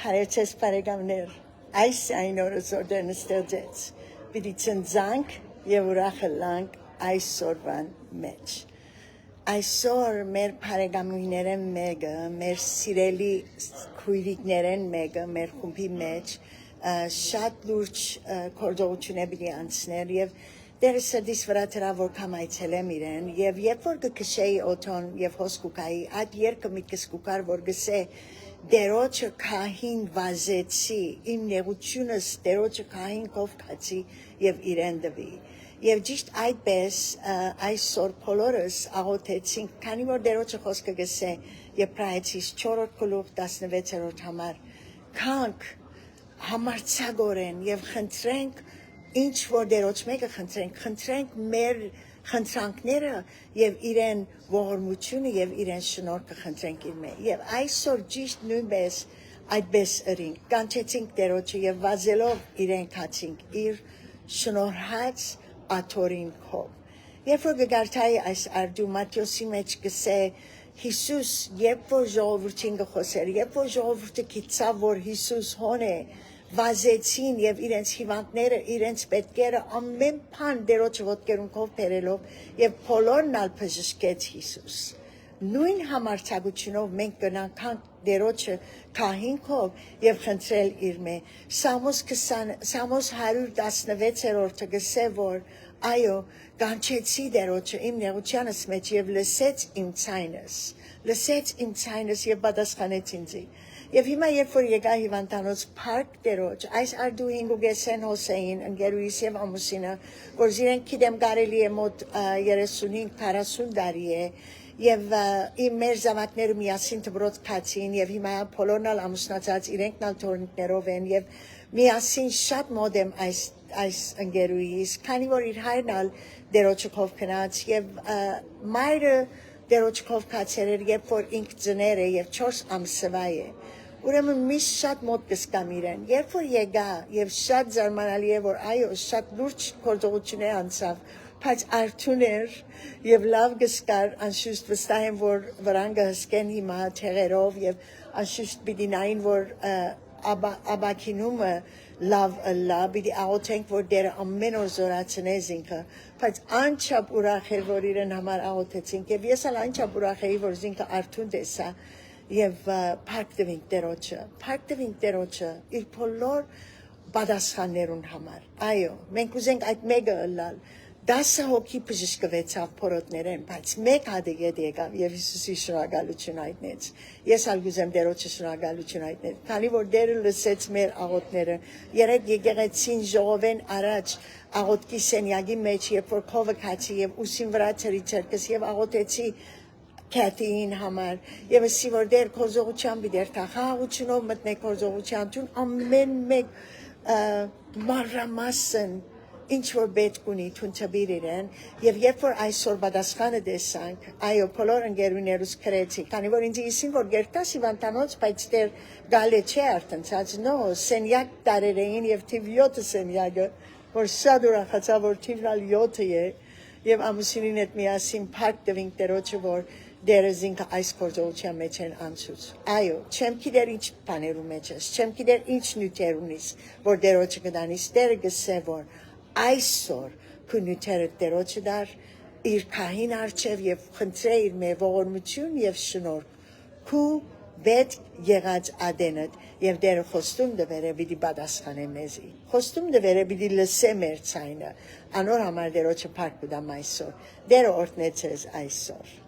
Հարեցես բարեկամներ, այս այն օրը զորդերն ստեղծեց, պիտի ծնձանք և ուրախ լանք այսօրվան մեջ։ Այսօր մեր բարեկամուհիներեն մեկը, մեր սիրելի քույրիկներեն մեկը, մեր խումբի մեջ շատ լուրջ գործողություն է պիտի անցներ և դերը սրտիս վրա դրա որքան այցելեմ իրեն և երբ որ կքշեի օթոն և հոսկուկայի այդ երկը միտքս կուկար որ գսե դերոջը քահին վազեցի իմ նեղությունս դերոջը քահին կով կացի և իրեն դվի և ճիշտ այդպես այսօր բոլորս աղոթեցինք քանի որ դերոջը խոսքը գսե և պրայեցիս 4-րդ գլուխ 16-րդ համար կանք համարձակորեն և խնդրենք ինչ որ դերոջ մեկը խնդրենք մեր խնդրանքները և իրեն ողորմությունը և իրեն շնորհքը խնդրենք իր մեջ և այսօր ճիշտ նույնպես այդպես ըրինք կանչեցինք դերոջը և վազելով իրեն կացինք իր շնորհած աթորին քով երբ որ գգարտայի այս արդու Մատթեոսի մեջ գսե Հիսուս երբ որ ժողովրդին գխոսեր երբ որ ժողովուրդը գիտավ որ Հիսուս հոն է վազեցին և իրենց հիվանդները, իրենց պետքերը ամեն բան դերոջը ոտքերուն քով բերելով և բոլորն ալ բժշկեց Հիսուս։ Նույն համարձակությունով մենք կնանք դերոջը քահին քով և խնդրել իր մեջ։ Սամոս 116-րդը գսե որ այո կանչեցի դերոջը իմ նեղությանս մեջ և լսեց իմ ցայնս և պատասխանեց ինձի։ Եվ հիմա երբ որ եկա հիվանդանոց փառք դերոջ, այս արդուհին գուգեսեն Հոսեին, ընկերուհիս և ամուսինը, որ իրենք գիտեմ կարելի է մոտ 35-40 տարի է, և իմ մեր զավակները միասին դպրոց կացին, և հիմա բոլորն ալ ամուսնացած իրենք ալ թորնիկներով են, և միասին շատ մոտ եմ այս ընկերուհիս, քանի որ իր հայրն ալ դերոջը քով գնաց, և մայրը դերոջը քով կացեր էր, երբ որ ինք ծներ է և 4 ամսվա է։ Ուրեմն միշտ շատ մոտ կսկամ իրեն, երբ որ եկա և շատ զարմանալի է, որ այո, շատ լուրջ գործողություն է անցավ, բայց արթուն էր և լավ կսկար, անշուշտ վստահ եմ, որ վրան կհսկեն հիմա թեղերով և անշուշտ պիտի նային, որ աբակինումը լավ ըլլա, պիտի աղոթենք, որ դերը ամեն օր զորացնես ինքը, բայց անչափ ուրախ էր, որ իրեն համար աղոթեցինք և ես ալ անչափ ուրախ էի, որ ինքը արթուն տեսա և փառք տվինք դերոջը իր բոլոր պատասխաններուն համար։ Այո, մենք ուզենք այդ մեկը ըլլալ 10 հոգի բժշկվեցավ փորոտներեն, բայց մեկ հատը եկավ և Հիսուսի շնորհակալություն հայտնեց։ Ես ալ կուզեմ դերոջը շնորհակալություն հայտնել, քանի որ դերը լսեց մեր աղոթները։ Երեք եկեղեցին ժողովեն առաջ աղոթքի սենյակի մեջ, երբ որ քովը կացի և ուսին վրա ծրի ցերկս և աղոթեցի Քաթիին համար եւ ասի որ դեր կորզողությամբ դեր թախաղությունով մտնեք կորզողության տուն ամեն մեկ մանրամասն ինչ որ պետք ունի տուն տբիր իրեն եւ երբ որ այսօր պատասխանը տեսանք այո բոլոր ընկերուներուս քրեցի քանի որ ինձ իսին որ գերտաս իվանտանոց բայց դեր գալե չէ արտնցած նո սենյակ տարերեին եւ թիվ 7 սենյակը որ շատ ուրախացա որ թիվն ալ 7 է եւ ամուսինին հետ միասին փառք տվինք Տերոջը որ դերը զինքը այս գործողության մեջ են անցուց այո չեմ գիտեր ինչ բաներու մեջ ես չեմ գիտեր ինչ նյութեր ունիս որ Տերոջը կդանիս դերը գսե որ այսօր քու նյութերը Տերոջը դար իր քահին արչև եւ խնդրե իր մեր ողորմություն եւ շնորհք քու Bet եղած ադենդ եւ դերը խոստում դվերը պիտի պատասխանե մեզի խոստում դվերը պիտի լսե մեր ցայնը անոր համար Տերոջը փառք կդամ այսօր դերը օրհնեցես այսօր